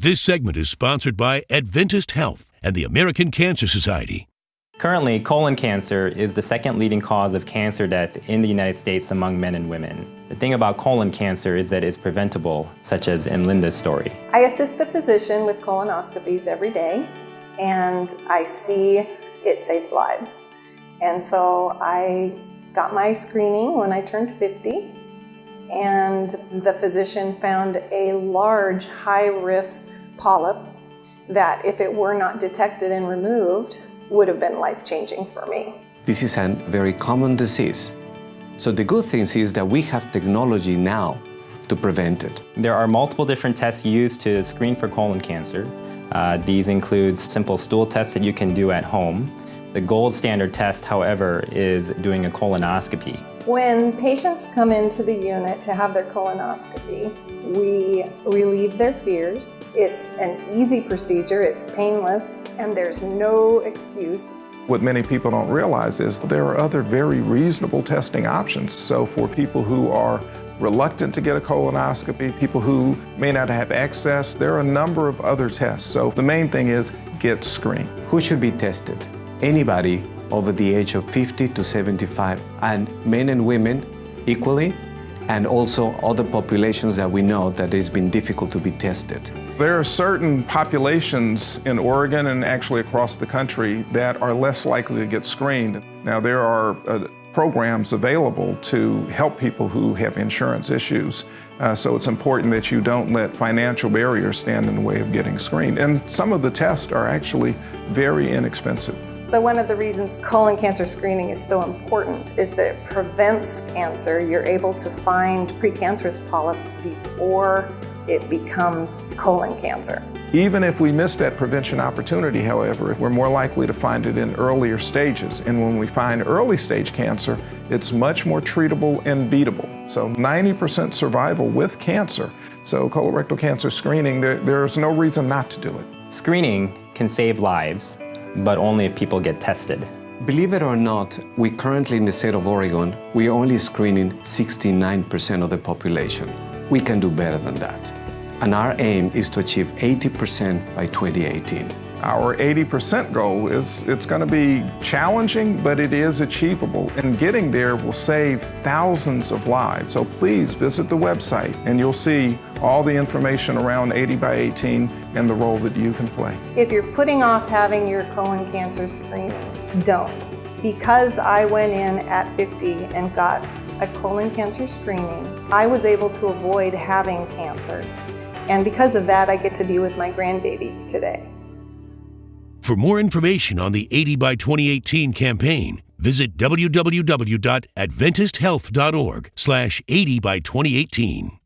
This segment is sponsored by Adventist Health and the American Cancer Society. Currently, colon cancer is the second leading cause of cancer death in the United States among men and women. The thing about colon cancer is that it's preventable, such as in Linda's story. I assist the physician with colonoscopies every day, and I see it saves lives. And so I got my screening when I turned 50, and the physician found a large, high-risk polyp that, if it were not detected and removed, would have been life-changing for me. This is a very common disease. So the good thing is that we have technology now to prevent it. There are multiple different tests used to screen for colon cancer. These include simple stool tests that you can do at home. The gold standard test, however, is doing a colonoscopy. When patients come into the unit to have their colonoscopy, we relieve their fears. It's an easy procedure, it's painless, and there's no excuse. What many people don't realize is there are other very reasonable testing options. So for people who are reluctant to get a colonoscopy, people who may not have access, there are a number of other tests. So the main thing is get screened. Who should be tested? Anybody over the age of 50 to 75, and men and women equally, and also other populations that we know that it's been difficult to be tested. There are certain populations in Oregon and actually across the country that are less likely to get screened. Now, there are programs available to help people who have insurance issues. So it's important that you don't let financial barriers stand in the way of getting screened. And some of the tests are actually very inexpensive. So one of the reasons colon cancer screening is so important is that it prevents cancer. You're able to find precancerous polyps before it becomes colon cancer. Even if we miss that prevention opportunity, however, we're more likely to find it in earlier stages. And when we find early stage cancer, it's much more treatable and beatable. So 90% survival with cancer. So colorectal cancer screening, there's no reason not to do it. Screening can save lives, but only if people get tested. Believe it or not, we currently in the state of Oregon, we're only screening 69% of the population. We can do better than that. And our aim is to achieve 80% by 2018. Our 80% goal it's going to be challenging, but it is achievable. And getting there will save thousands of lives. So please visit the website and you'll see all the information around 80 by 18 and the role that you can play. If you're putting off having your colon cancer screening, don't. Because I went in at 50 and got a colon cancer screening, I was able to avoid having cancer. And because of that, I get to be with my grandbabies today. For more information on the 80 by 2018 campaign, visit www.adventisthealth.org/80 by 2018.